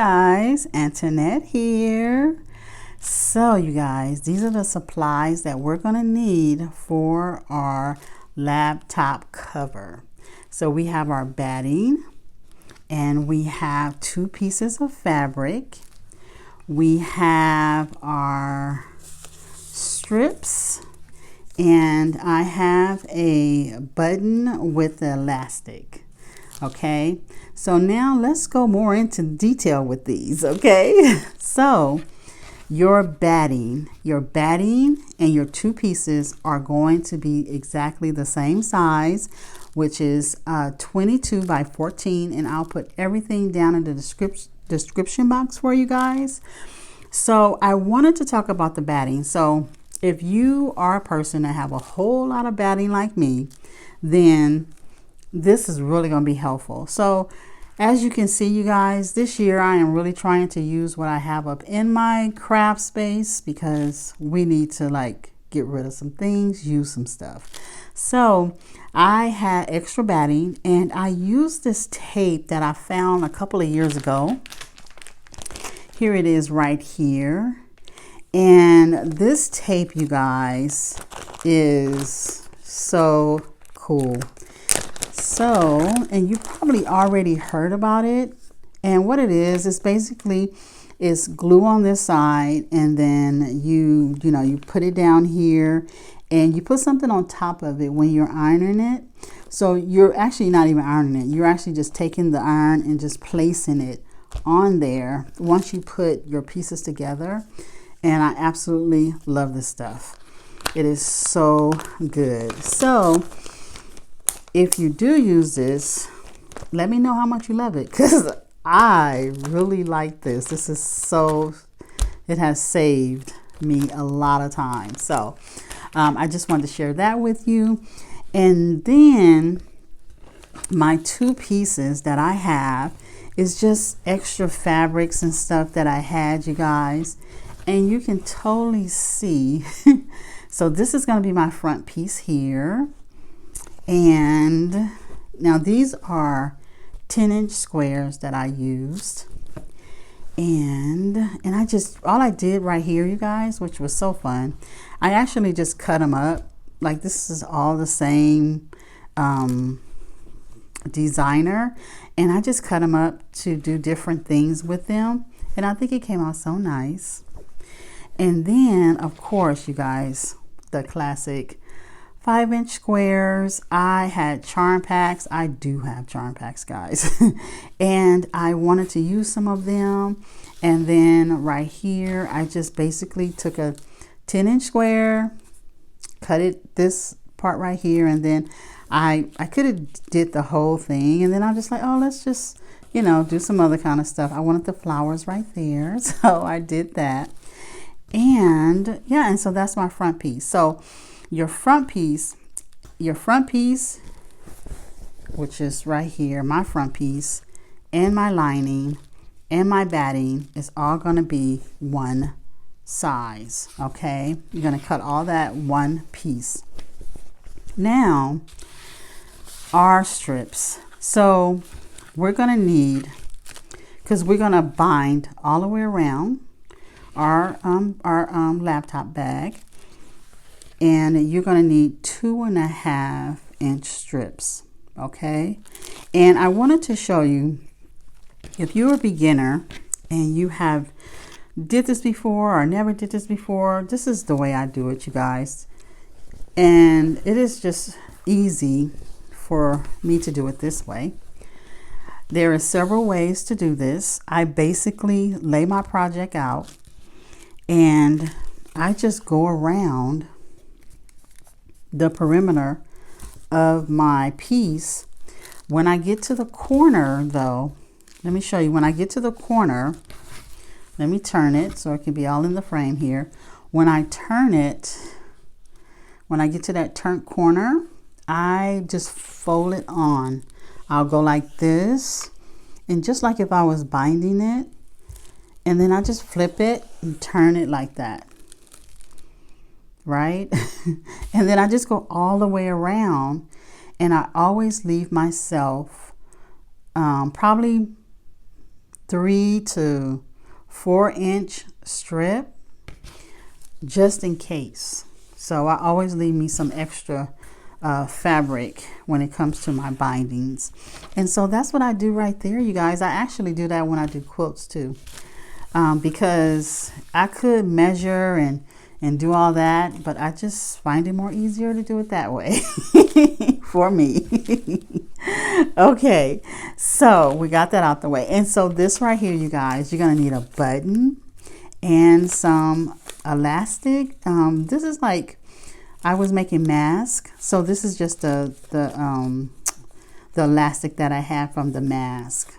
guys, Antoinette here. So you guys, these are the supplies that we're going to need for our laptop cover. So we have our batting and we have 2 pieces of fabric. We have our strips and I have a button with the elastic. Okay, so now let's go more into detail with these. Okay, so your batting and your 2 pieces are going to be exactly the same size, which is 22 by 14, and I'll put everything down in the description box for you guys. So I wanted to talk about the batting. So if you are a person that have a whole lot of batting like me, then this is really going to be helpful. So as you can see, you guys, this year I am really trying to use what I have up in my craft space because we need to like get rid of some things, use some stuff. So I had extra batting and I used this tape that I found a couple of years ago. Here it is right here. And this tape, you guys, is so cool. So, and you probably already heard about it. And what it is basically is glue on this side, and then you put it down here and you put something on top of it when you're ironing it. So you're actually not even ironing it. You're actually just taking the iron and just placing it on there once you put your pieces together. And I absolutely love this stuff. It is so good. So if you do use this, let me know how much you love it, because I really like this. This is it has saved me a lot of time. So I just wanted to share that with you. And then my 2 pieces that I have is just extra fabrics and stuff that I had, you guys. And you can totally see. So this is going to be my front piece here. And now these are 10-inch squares that I used. And all I did right here, you guys, which was so fun, I actually just cut them up. Like, this is all the same designer, and I just cut them up to do different things with them, and I think it came out so nice. And then of course, you guys, the classic 5-inch squares. I had charm packs. I do have charm packs, guys. And I wanted to use some of them. And then right here, I just basically took a 10-inch square, cut it this part right here, and then I could have did the whole thing, and then I'm just like, oh, let's just do some other kind of stuff. I wanted the flowers right there, so I did that. And yeah, and so that's my front piece. So your front piece, which is right here, my front piece, and my lining and my batting is all going to be one size. Okay, you're going to cut all that one piece. Now our strips. So we're going to need, because we're going to bind all the way around our laptop bag, and you're going to need 2.5-inch strips. Okay, and I wanted to show you, if you're a beginner and you have did this before or never did this before, this is the way I do it, you guys, and it is just easy for me to do it this way. There are several ways to do this. I basically lay my project out and I just go around the perimeter of my piece. When I get to the corner though, let me show you. When I get to the corner, let me turn it so it can be all in the frame here. When I turn it, when I get to that turned corner, I just fold it on. I'll go like this, and just like if I was binding it, and then I just flip it and turn it like that, right? And then I just go all the way around, and I always leave myself probably 3 to 4 inch strip just in case. So I always leave me some extra fabric when it comes to my bindings. And so that's what I do right there, you guys. I actually do that when I do quilts too, because I could measure and do all that, but I just find it more easier to do it that way for me. Okay, so we got that out the way. And so this right here, you guys, you're gonna need a button and some elastic. This is like, I was making mask, so this is just the elastic that I have from the mask.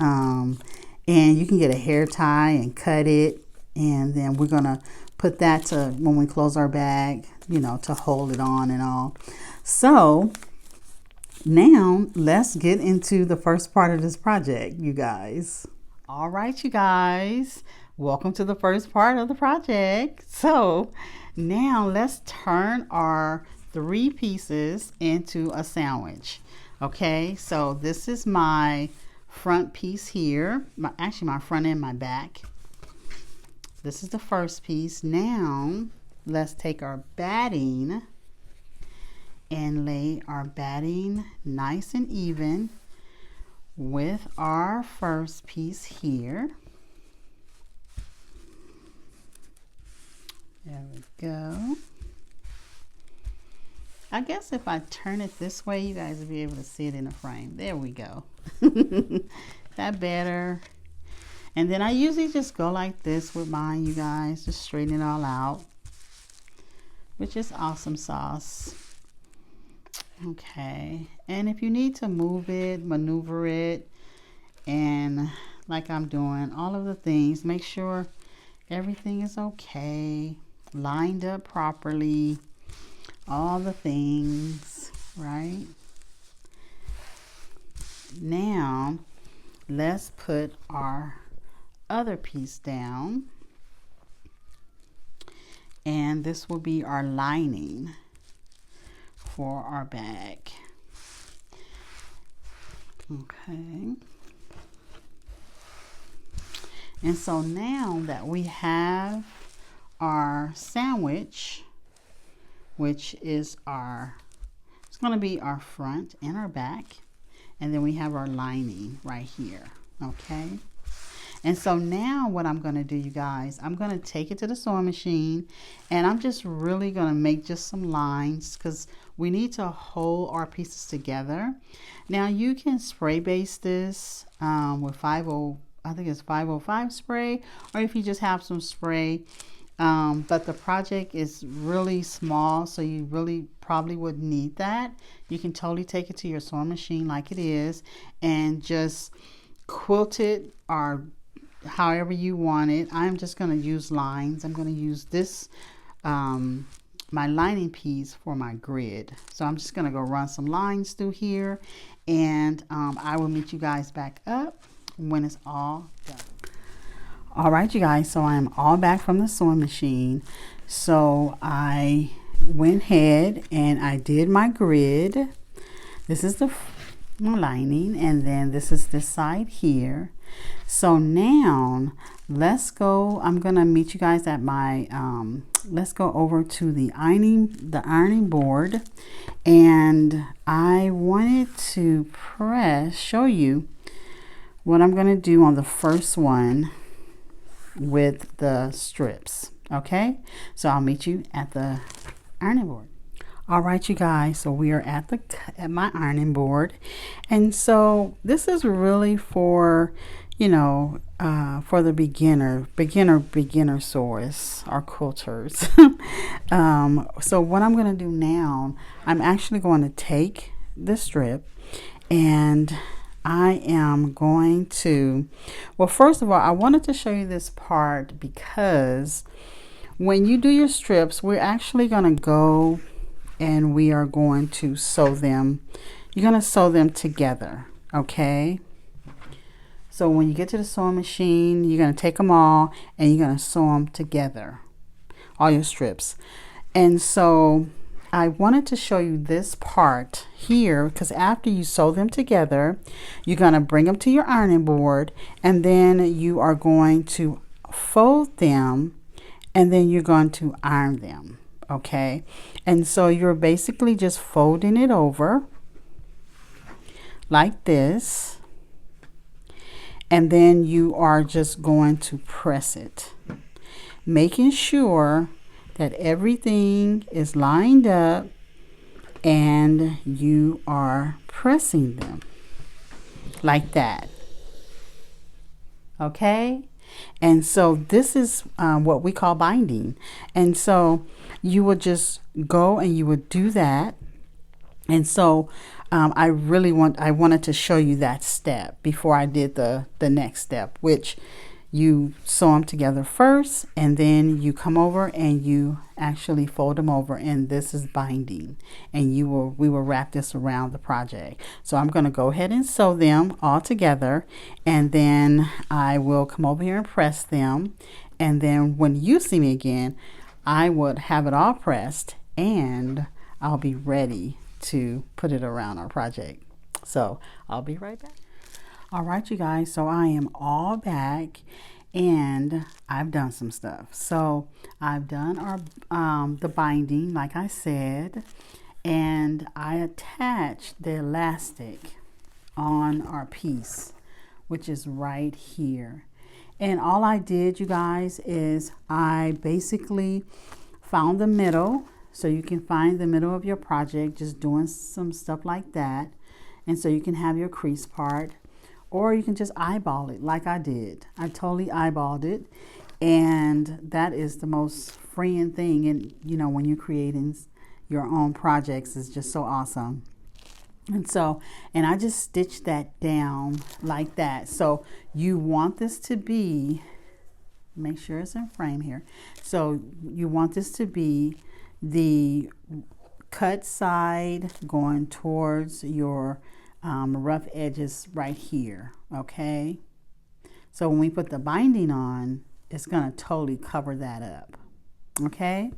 And you can get a hair tie and cut it, and then we're gonna put that to when we close our bag, you know, to hold it on and all. So now let's get into the first part of this project, you guys. All right, you guys, welcome to the first part of the project. So now let's turn our 3 pieces into a sandwich. Okay, so this is my front piece here, actually my front and my back. This is the first piece. Now let's take our batting and lay our batting nice and even with our first piece here. There we go. I guess if I turn it this way, you guys will be able to see it in the frame. There we go. That better. And then I usually just go like this with mine, you guys. Just straighten it all out, which is awesome sauce. Okay. And if you need to move it, maneuver it, and like I'm doing, all of the things, make sure everything is okay, lined up properly, all the things, right? Now let's put our other piece down, and this will be our lining for our bag. Okay. And so now that we have our sandwich, which is it's going to be our front and our back, and then we have our lining right here. Okay. And so now what I'm going to do, you guys, I'm going to take it to the sewing machine, and I'm just really going to make just some lines because we need to hold our pieces together. Now you can spray base this with I think it's 505 spray, or if you just have some spray. But the project is really small, so you really probably wouldn't need that. You can totally take it to your sewing machine like it is and just quilt it or however you want it. I'm just going to use lines. I'm going to use this my lining piece for my grid. So I'm just going to go run some lines through here, and I will meet you guys back up when it's all done. All right, you guys, so I am all back from the sewing machine. So I went ahead and I did my grid. This is my lining, and then this is this side here. So now let's go. I'm gonna meet you guys at my let's go over to the ironing board, and I wanted to show you what I'm gonna do on the first one with the strips. Okay, so I'll meet you at the ironing board. All right, you guys, so we are at my ironing board, and so this is really for, you know, for the beginner sewers or quilters. So what I'm going to do now, I'm actually going to take the strip, and I am going to, well, first of all, I wanted to show you this part because when you do your strips, we're actually going to go and we are going to sew them. You're going to sew them together, okay? So when you get to the sewing machine, you're going to take them all and you're going to sew them together, all your strips. And so I wanted to show you this part here because after you sew them together, you're going to bring them to your ironing board, and then you are going to fold them, and then you're going to iron them. Okay, and so you're basically just folding it over like this, and then you are just going to press it, making sure that everything is lined up and you are pressing them like that. Okay, and so this is what we call binding. And so you would just go and you would do that. And so I wanted to show you that step before I did the next step, which you sew them together first, and then you come over and you actually fold them over, and this is binding, and we will wrap this around the project. So I'm going to go ahead and sew them all together, and then I will come over here and press them, and then when you see me again, I would have it all pressed and I'll be ready to put it around our project. So I'll be right back. All right, you guys, so I am all back and I've done some stuff. So I've done our the binding, like I said, and I attached the elastic on our piece, which is right here. And all I did, you guys, is I basically found the middle. So you can find the middle of your project just doing some stuff like that. And so you can have your crease part, or you can just eyeball it like I did. I totally eyeballed it. And that is the most freeing thing. And you know, when you're creating your own projects, it's just so awesome. And so, and I just stitched that down like that. So you want this to be, make sure it's in frame here. So you want this to be the cut side going towards your rough edges right here. Okay. So when we put the binding on, it's going to totally cover that up. Okay.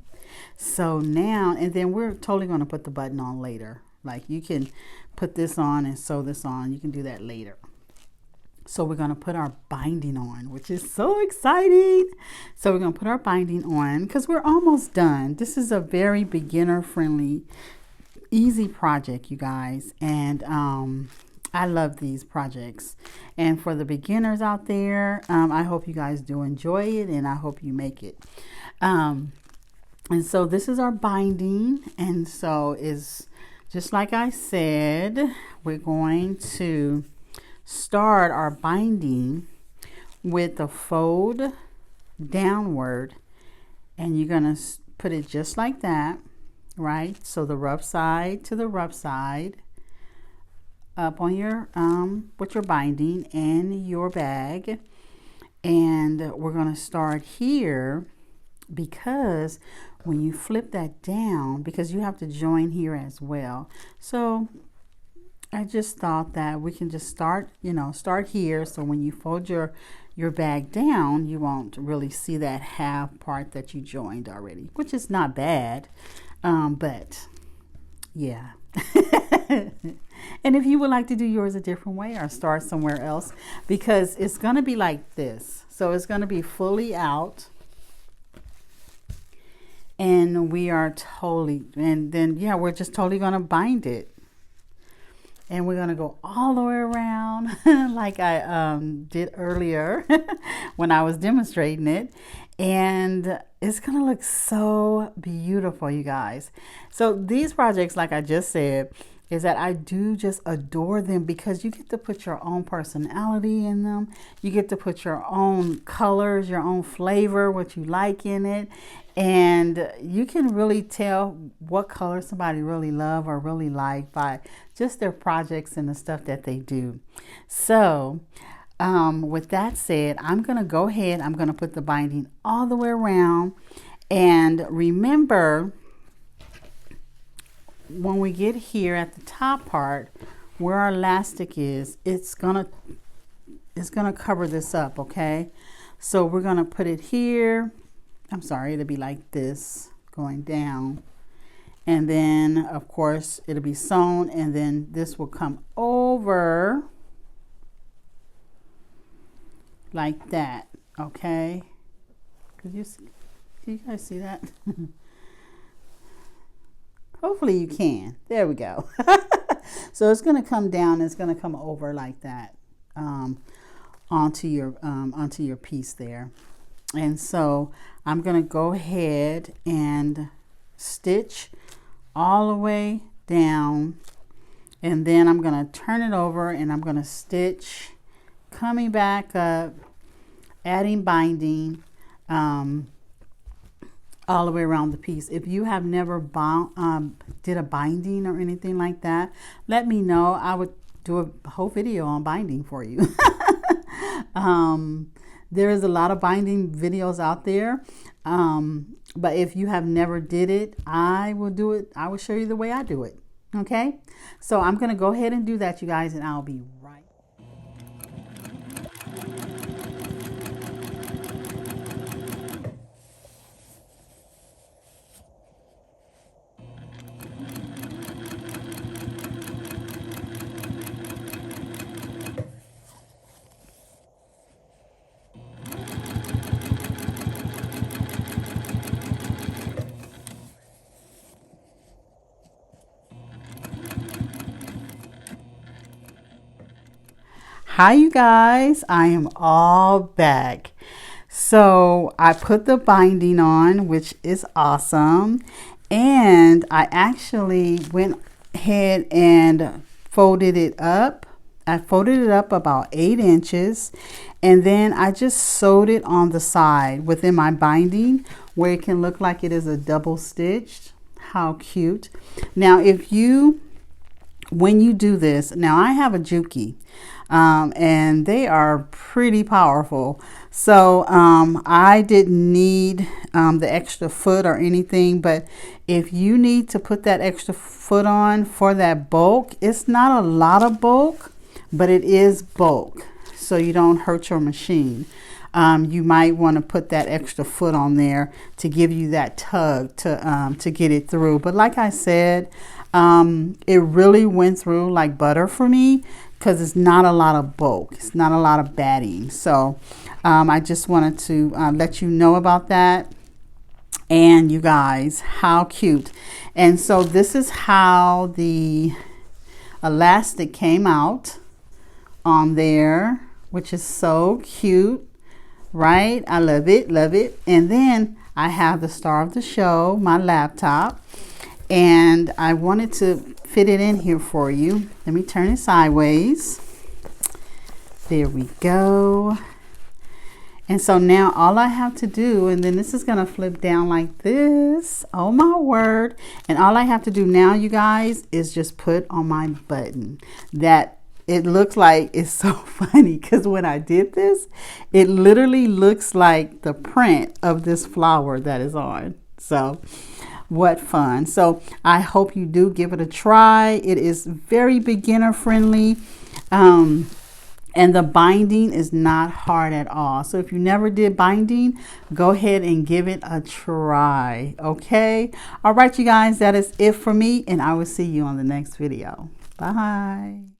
So now, and then we're totally going to put the button on later. Like you can put this on and sew this on. You can do that later. So we're going to put our binding on, which is so exciting. So we're going to put our binding on because we're almost done. This is a very beginner friendly, easy project, you guys. And I love these projects. And for the beginners out there, I hope you guys do enjoy it, and I hope you make it. And so this is our binding. And so is just like I said, we're going to start our binding with a fold downward, and you're going to put it just like that, right? So the rough side to the rough side up on your with your binding and your bag. And we're going to start here because when you flip that down, because you have to join here as well. So I just thought that we can just start, you know, start here. So when you fold your bag down, you won't really see that half part that you joined already, which is not bad. But yeah. And if you would like to do yours a different way or start somewhere else, because it's going to be like this. So it's going to be fully out. And we are totally, and then, yeah, we're just totally going to bind it. And we're going to go all the way around like I did earlier when I was demonstrating it. And it's going to look so beautiful, you guys. So these projects, like I just said, is that I do just adore them because you get to put your own personality in them. You get to put your own colors, your own flavor, what you like in it. And you can really tell what color somebody really love or really like by just their projects and the stuff that they do. So with that said, I'm going to go ahead. I'm going to put the binding all the way around. And remember, when we get here at the top part where our elastic is, it's gonna cover this up. Okay, so we're gonna put it here. I'm sorry, it'll be like this going down, And then of course it'll be sewn, and then this will come over like that. Okay, can you guys see that? Hopefully you can. There we go. So it's going to come down, it's going to come over like that onto your piece there. And so I'm going to go ahead and stitch all the way down, and then I'm going to turn it over and I'm going to stitch coming back up, adding binding all the way around the piece. If you have never did a binding or anything like that, let me know. I would do a whole video on binding for you. There is a lot of binding videos out there, but if you have never did it, I will do it. I will show you the way I do it. Okay, so I'm gonna go ahead and do that, you guys, and I'll be right. Hi you guys, I am all back. So I put the binding on, which is awesome, and I actually went ahead and folded it up. I folded it up about 8 inches, and then I just sewed it on the side within my binding where it can look like it is a double stitched. How cute. Now when you do this, now I have a Juki, and they are pretty powerful. So I didn't need the extra foot or anything, but if you need to put that extra foot on for that bulk, it's not a lot of bulk, but it is bulk, so you don't hurt your machine. You might want to put that extra foot on there to give you that tug to get it through. But like I said, it really went through like butter for me because it's not a lot of bulk. It's not a lot of batting. So I just wanted to let you know about that. And you guys, how cute. And so this is how the elastic came out on there, which is so cute, right? I love it, love it. And then I have the star of the show, my laptop, and I wanted to fit it in here for you. Let me turn it sideways. There we go. And so now all I have to do, and then this is gonna flip down like this. Oh my word. And all I have to do now, you guys, is just put on my button. That it looks like, it's so funny because when I did this, it literally looks like the print of this flower that is on. So what fun. So I hope you do give it a try. It is very beginner friendly. And the binding is not hard at all. So if you never did binding, go ahead and give it a try. Okay. All right, you guys, that is it for me, and I will see you on the next video. Bye.